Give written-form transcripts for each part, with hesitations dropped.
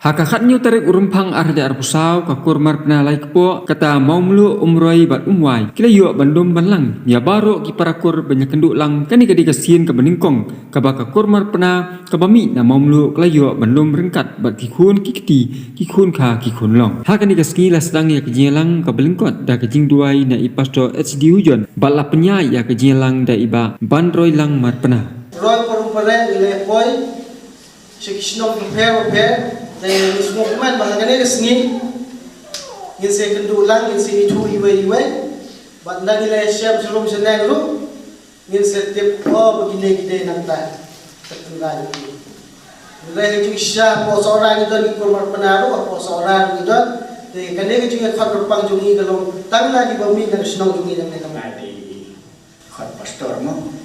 Hakakatnyo tarik urumpang arda arpusau kakur marpna lai kepo kata mau melu umroi bat umwai kila yo bandom banlang ya baro ki parakur banyak kenduk lang kani kadi kasien ke beningkong kaba kakur marpna kabami na mau melu kila yo bandom rengkat bat kikun kikti kikun ka kikun long hakani kaski la sedang ya kejielang ka belingkot da kejing duai na ipasto HD hujon bala penya ya kejielang da iba bandroi lang marpna roi parumpare ile poi shikishno prepare dan semua pemain bahagane kesini ingin saya kendulang ingin saya itu iwe buat nang nilai siap sebelum senang dulu ingin setiap begini kita nanti tertengah itu nilai itu siap pos orang itu di kurma penaruh pos orang itu jadi kan dia juga khot berpang jungi kalau tak lagi bumi dan senang jungi dan mereka khot pastor mo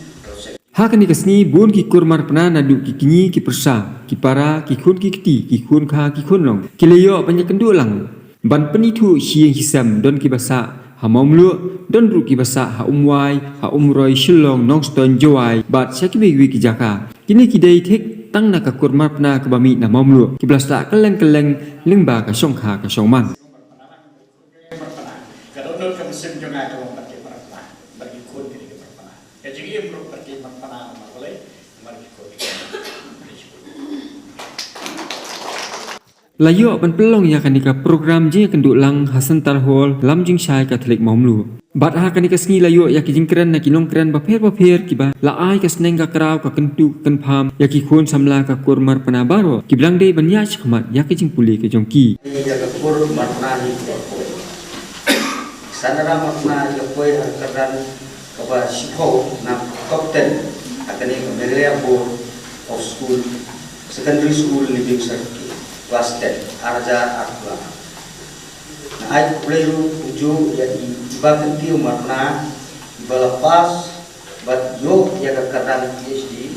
Hakani kasni bun ki kurmar pena nadu ki kinyi ki persa ki para ki khun ki kti ki khun kha ki khun long ki leyo banyak kendu lang ban penitu hieng hisam don ki basa ha maumlu don ru ki basa ha umwai ha umroi shillong nong ston jowai bat syaki bewi ki jaka kini ki dai thik tang na ka kurmar pena ka bami na maumlu ki blasta keleng lingba ka song kha ka song man Layo ban pelong ya kanika program je kenduk lang Hasan Tarhol lam jing syai ka thlik maumlu bat ha kanika sngi layo ya ki jingkran na kilong kran ba pher kiba la ai ka sneng ka kraw ka kentu kan pham ya ki khon samla ka kurmar pana baro ki blang dei ban ya chkhmat ya ki jing puli ke jongki ya ka kurmar pana ni sanara matna ya koi harkaran ka ba shipho na top 10 akani ka melia board of school secondary school living circuit kelas 10 arja akla na ay plero uju ya iba kanti umarna balapas bat yo ya kakatan PhD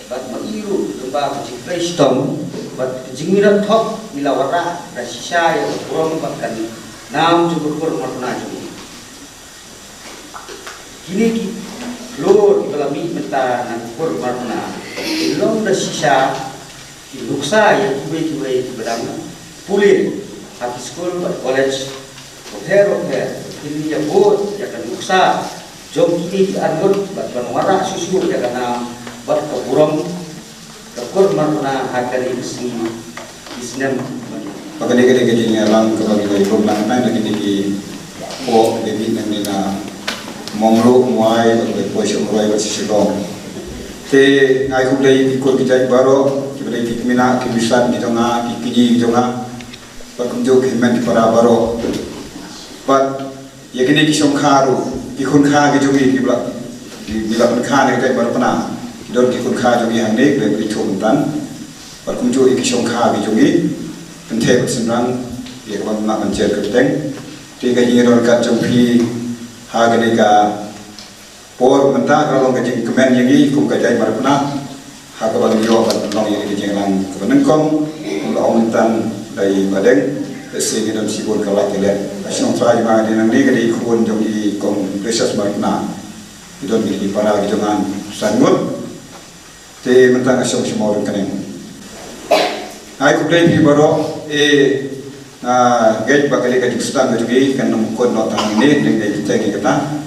bat magiru temba ci prestom bat jingmira top milawara da shisha ya purom bat kan nam jukur umarna ju kini ki lor ibalami menta na kur umarna ilong da shisha luksa yang kibai berang pulir hati sekolah ber college hotel ini ya bot ya kan luksa job ini dianut ber penwara susu ya kan ber keburung kekur mana harga ini sini isnem pagani gede lang kabagi program na nagini po debi nangina momro muai po shomroi wasishong te ngai kublai ikut kijai baro kibrai kikmina kibisan kitonga kikiji kitonga pakumjo kimen para baro pat yakini kisong kharu kikun kha kijogi kibla bila kun kha ne kai bar pana dor kikun kha jogi hangne le bri thum tan pakumjo ikisong kha kijogi penthe sinrang ye kon na kan cher keteng te ga yero ka jompi ha gane ka por mentah kalau ngajing kemen yangi kum kajai marpna hak bagi yo ban long yang ngajing lang kebenengkong ulah ontan dai badeng segi dan sibun kala kele asyong trai ma ni nang ni gadi khun jong i kom precious marpna idon gi para gi jangan sangut te mentang asyong simor kaneng ai ku play bi baro gate bakali ka jukstang gi kan nom kon no tang ni ning dai tegi kata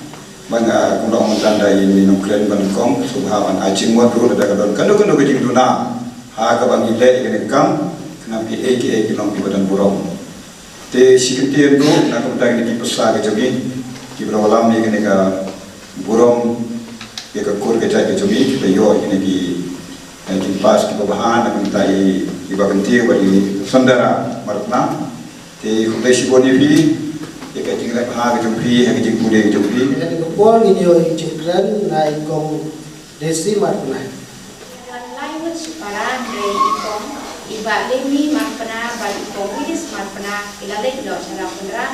bangga kundang tanda ini nuklen banukong subhawan acing wadru ada kadon kanu gejing duna ha ka bang ile ikene kam kenampi eke long badan burong te sikiti ndo na kumtang ni pesa ke jogi ki brawalam ikene ka burong ye ka kur ke jai ke jogi pe yo ikene ki pas ki bahan na kumtai ibaganti wali sandara martna te khudai siboni fi jika tinggal bahag jumpi hak jing kude jumpi jadi kepol ini yo jingkran nai kong desi marpna lai wut supara dei ikong iba lemi marpna ba ikong idis marpna ilale do cara pendra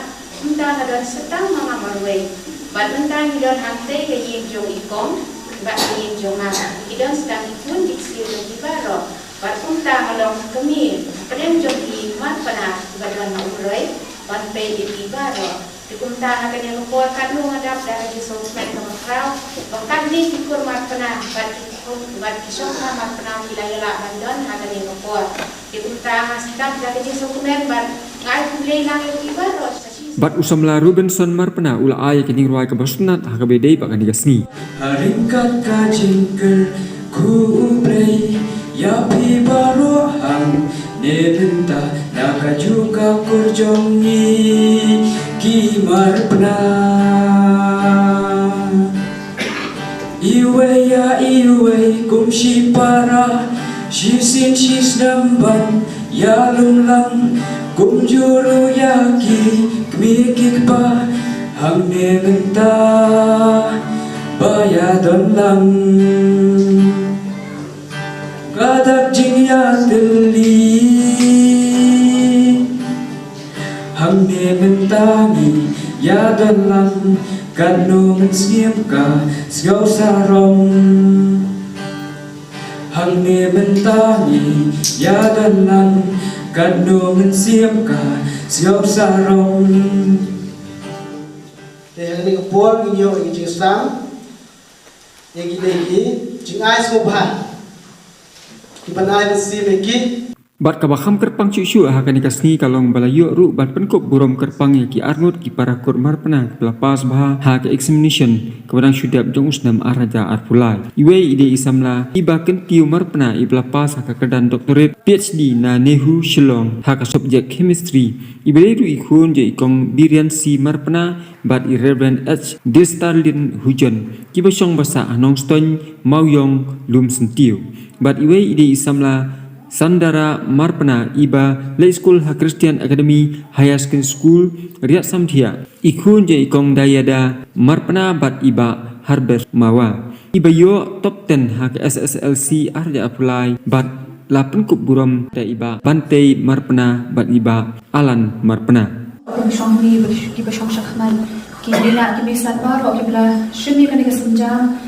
unta kadon setang mama marwe ba unta idon ante ke yin jong ikong ba yin jong na idon sedang ikun diksi lagi baro ba unta malong kemi pedem jong i marpna ba don na uroi ban pe di baro dikunta akan yang kuat kanu ngadap dari sosmed sama crowd bahkan ni ikur marpana bat kisong marpana wilayah Bandon akan yang kuat Ipunta staf dari dokumen bat ngai kulay lang yung iba ro sa Bat usamla Robinson marpena ula ay kining ruai kabasunat hakabedei pak kanigasni. Haringkat kajingker ku ublay ya pi baro hang nebenta naka juga kurjongi ki marpena iwe ya iwe kum si para si sin si snamban ya lumlang kum juru yaki kmikik pa hang nebenta bayadon lang kadak jing ya teli hang nebentangi ya dalam kanu mensiam ka sgau sarong hang nebentangi ya dalam kanu mensiam ka sgau sarong. Yang ini kepol ini yang ini Islam, yang ini jingai sopan. Ibanai besi lagi. Bat kabakam kerpang cucu akan dikasni kalong balayu ru bat penkop burom kerpang ki arnut ki para kurmar penang pelapas bah ha ke examination kepadang syudap jong usnam araja arpulai iwe ide isamla iba kentiu mar pena i pelapas ha kedan doktorat PhD na Nehu Shillong ha ka subjek chemistry ibele ru ikhun je ikong Birian si mar pena bat i Reverend H Destarlin Hujan ki basong basa anong ston mauyong lum sentiu bat iwe ide isamla Sandara marpena iba lay school ha Christian Academy High School riat samthia ikhun je ikong dayada marpena bat iba Harber mawa iba yo top 10 ha ke SSLC arja apply bat lapen kup buram da iba Bantei marpena bat iba Alan marpena Shongli ki bashong shakman ki dina ki misat baro ki bla shimi kan ka senjam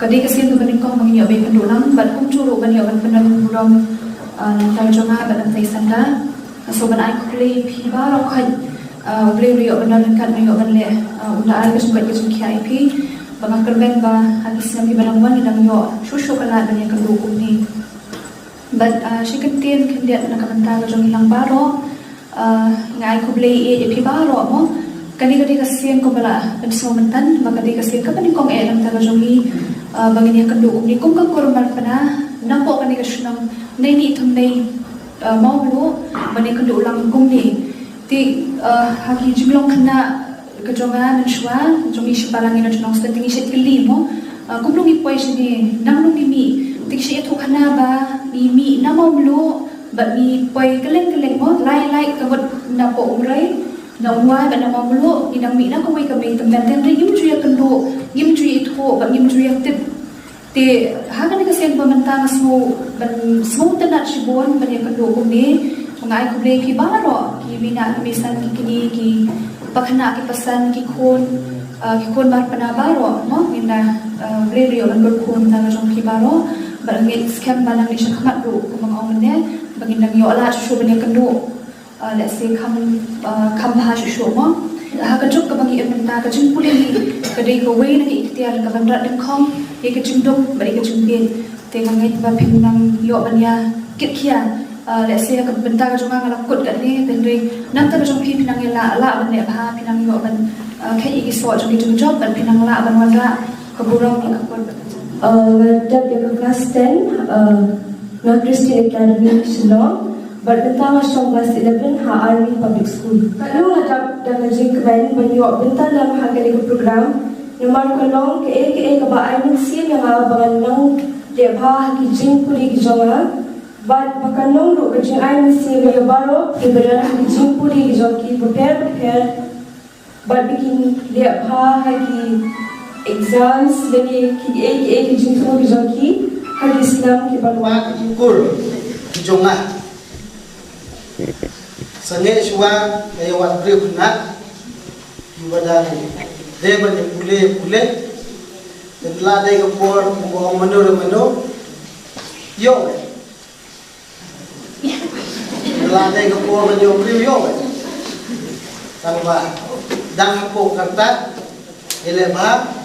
kadai kasian tu bening kong menginyo baik pendulang bat kum curu ban yo ban penang buram nantai jonga ban nantai sanda so ban ai play pi baro khai play rio ban nan kan yo ban le unda ai kes bat kes ki IP ban kerben ba hadis nabi ban wan dang yo shushu kala ban ya kendu kum ni bat shiketin kendia na kamanta ga jong hilang baro ngai ku play e pi baro mo kani kasian ko bala ben somentan maka di kasian ka paning kong elang taga jongi bangin ya kendu ni kum ka kormal pana nampo kani kasunang nei ni thum nei mawlu bani kendu ulang kum ni ti haki jimlong khana ka jonga menshwa jongi shibalangin na jonong stanting shi tili mo kumlong ipoi shi ni namlong mi ti shi etho khana ba mi namawlu ba mi poi keleng mo lai ka bot na po umrai na umwa ba na mamlo inang mi na kawai kami tamdan ten re yim juya kendo yim juya itho ba yim juya tip te hagan kasi ang pamanta nga smo tanat shibon ba ya kendo kumi mga ay kuble ki baro ki bina misan ki kini ki pakhana ki pasan ki kon bar panabaro no ina radio ban kon ta jong ki baro ba ngi scam balang ni shakmat ru kumang omne bagin nang yo ala shu ban ya kendo let's say kam bahasa syoma ha ka juk ka bangi ementa ka jing puli ni ka dei ko wei na ki ikhtiar ka ban rat deng khom ye ka jing dong bari ka jing pin te ngai ba phim nang yo ban ya kit khia let's say ka benta ka jonga ngala kut ka ni ten dei nan ta ka jong phi pinang la ban ne bha pinang yo ban khai i so jong ki jong job ban pinang la ban wala ka burong ka kon Dap ya kelas 10 non Christian Academy Shillong Bentang Shong Class 11 Ha Army Public School. Kalau ngadap dan ngajing kebayan banyak bentang dalam hasil program nomor kolong ke ba ay siya yang abangan ng debha kijing puli gijonga bad bakanong ro kajing ay siya yang baro ibaran kijing puli gijoki prepare bad bikin debha hagi exams lagi kijing puli gijoki hagi Islam ki Wa kikul kijonga. Sange shwa ayawat pribna ibadan deban pule dan ladai kapor mo mano yo ladai kapor yo priyo yo tanpa dang po karta eleba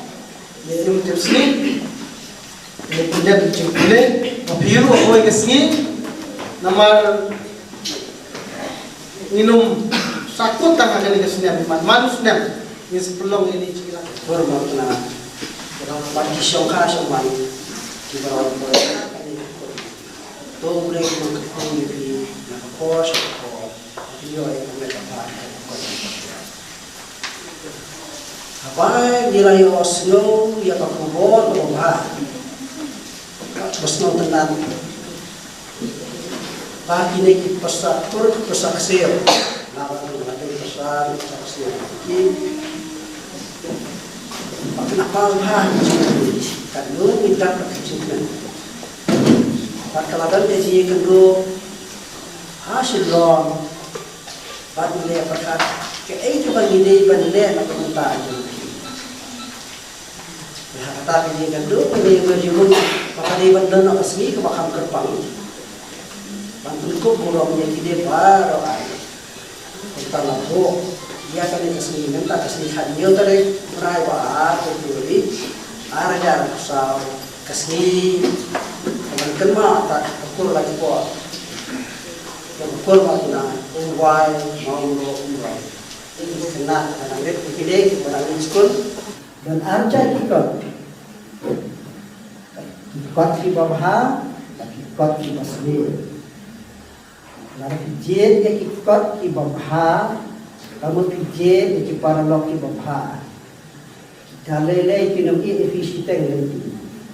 yum tipsni le pule pule piru oy kesni Namar minum sakut tang akan kesenian manus nem ni sepelong ini cila hormat na orang pagi syongka syomai kita orang to boleh mengkau di kos video yang mereka buat apa nilai osno ya pakubon bahwa osno tenan pagi ni pasar pasar sel lawan dengan pasar sel ini kenapa bah kan lu minta perkecutan kalau dia kedua hasil long pada nilai perkat ke itu bagi dia nilai nak minta aja kata dia kedua nilai berjumlah maka dia bandar nak asli ke makam kerpang bantu ko burungnya dia baru ada kita lampu dia kan asli minta asli hadiah tadi merai bah berdiri ada usah kasih kenma tak ukur lagi buat ukur makna umwai mau umwai itu kena anak kita orang sekolah dan arca ikut di bawah ikut di masjid lalu pijet yang ikut di bawah kamu pijet di para lok di bawah kita lelai kena efisien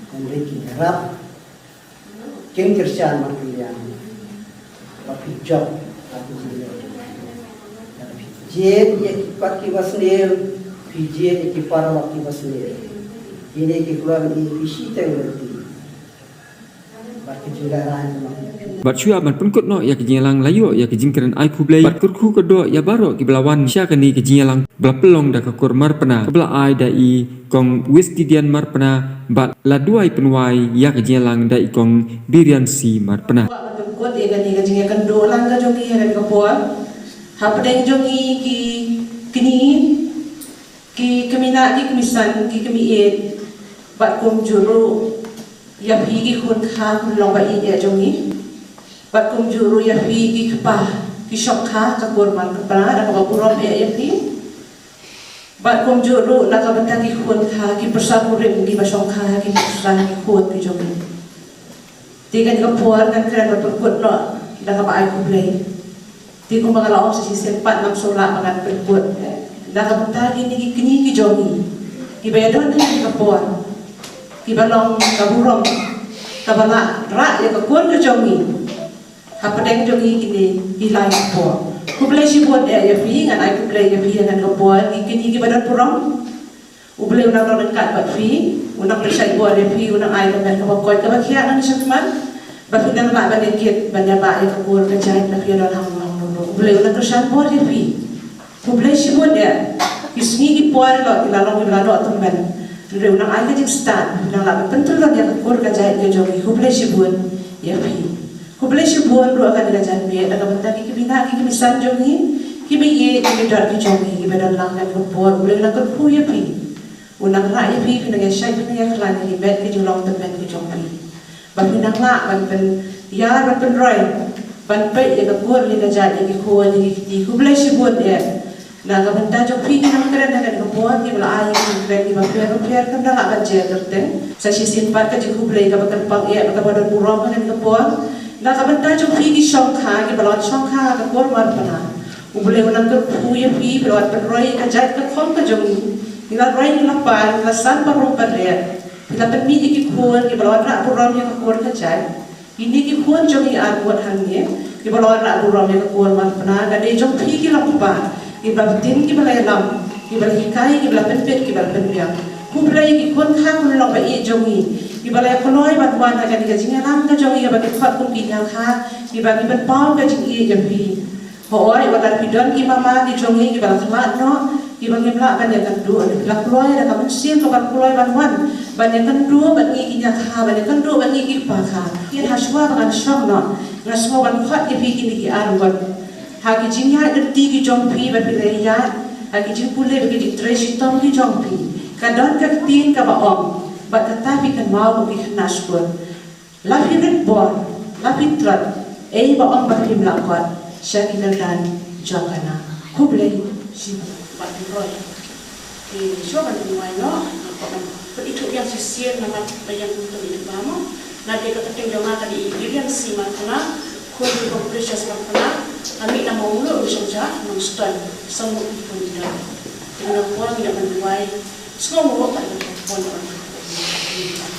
dan lagi harap King Christian Markilian, tapi job aku sendiri. Jen yang kipat kipas sendiri, jen yang kipar waktu kipas sendiri. Ini keluar di visi terberti. Bagi juga lain. Bat syua man pengkut no ya kejialang layu ya kejingkeran ai kublai bat kurku kedo ya baro ki belawan sya kani kejialang belapelong da kakur marpena kebela ai dai kong wistidian marpena bat laduai penwai ya kejialang dai kong birian si marpena kuat ya kan kejingan kendo lang ka jogi haran ka poa hapdeng jogi ki kini ki kemina ki kemisan ki kemiet bat kum juru ya pigi kun kha kun long ba i ya jogi bat kum juru ya pigi kpa ki shokha ka kurman ka pra da ka burom ya pi bat kum juru na ka banta ki kun kha ki persapurim ki basongkha ki persan ki kun ki jogi tiga ni ka puar kan kran bat kut no da ka ba ai ku play ti ko mga laong sa sisen pat nam sola pangat perkut da ka banta ki ni ki jogi ki bayadon ni ka puar ki balong ka burom ka bala ra ya ka kun ka jogi hapadeng jogi kini ilai po kublai si buat ya fi ngan ai kublai ya fi ngan ko buat kini ki badan puram ublai unang ron kat bat fi unang persai buat ya fi unang ai kan ko ko ka bakia nan syakman ba fi dan ba ban kit ban ya ba ya ko ka jai na fi ron hang no ublai unang kersan buat ya fi kublai si buat ya kisni ki puar lo ki lalong ki lalo atun ban re unang ai ka jik stan unang la pentul lo ya ko ka jai ya jogi kublai si buat ya fi kublai si buat ro akan dilajan be daga benda ki bina ki misan jogi ki be ye ki dar ki jogi ki bedan lang kan ko buat ublai na ko pu ya fi unang ra ya fi kena syai kena ya klan ni bet ki julong temen ki jogi ban pinang la ban pen ya ban pen roi ban pe ya ka buat ni dajan ki ko ni ki kublai si buat ya na ga benda jogi ki nang keren kan ko buat ki bela ai ki keren ki ba per kan da la ban je terten sa si simpat ka ji kublai ka bakal pang ya ka badan burom kan ko buat na kabanta jong fi ki shongkha ki balot shongkha ka kor mar pana ubule unang ka pu ya fi balot penroi ka jat ka khom ka jong ila roi ila par la san parom parre ila penmi ki khon ki balot ra purom ya ka kor ka jat ini ki khon jong i ar buat hangye ki balot ra purom ya ka kor mar pana ka de jong fi ki lam pa ki batin ki balai lam ki balai kai ki balai penpet ki balai penpiang ubule ki khon kha kun long ba i jong i ibalai koloi bat wan akan dikasihnya lang ka jogi ya bagi fat kum kinyang kha ibagi ban pau ka jingi jampi hooi watar pidon ki mama ki jogi ki bal khlat no ibagi bla ban ya kan du la koloi da kam sim ka ban koloi ban wan ban ya kan du ban ngi kinyang kha ban ya kan du ban ngi ki pa kha yin haswa ban shom no ngaswa ban khat ki pi ki ki ar wan ha ki jinya de ti ki jompi ban pi ya ha ki jing pule bagi di treshi tom ki jompi kadon ka tin ka ba om but tetapi kan mau lebih naskun lapit bor lapit trat ba ang batim lakot siya kinaldan jangkana kublay si batim roy so kan muai no itu yang sisir nama yang untuk itu bamo nanti kita tinggal mata di yang si makna kudu precious makna kami nama ulu usaha nonstop semua pun tidak dengan puan yang menuai semua orang tak ada pun orang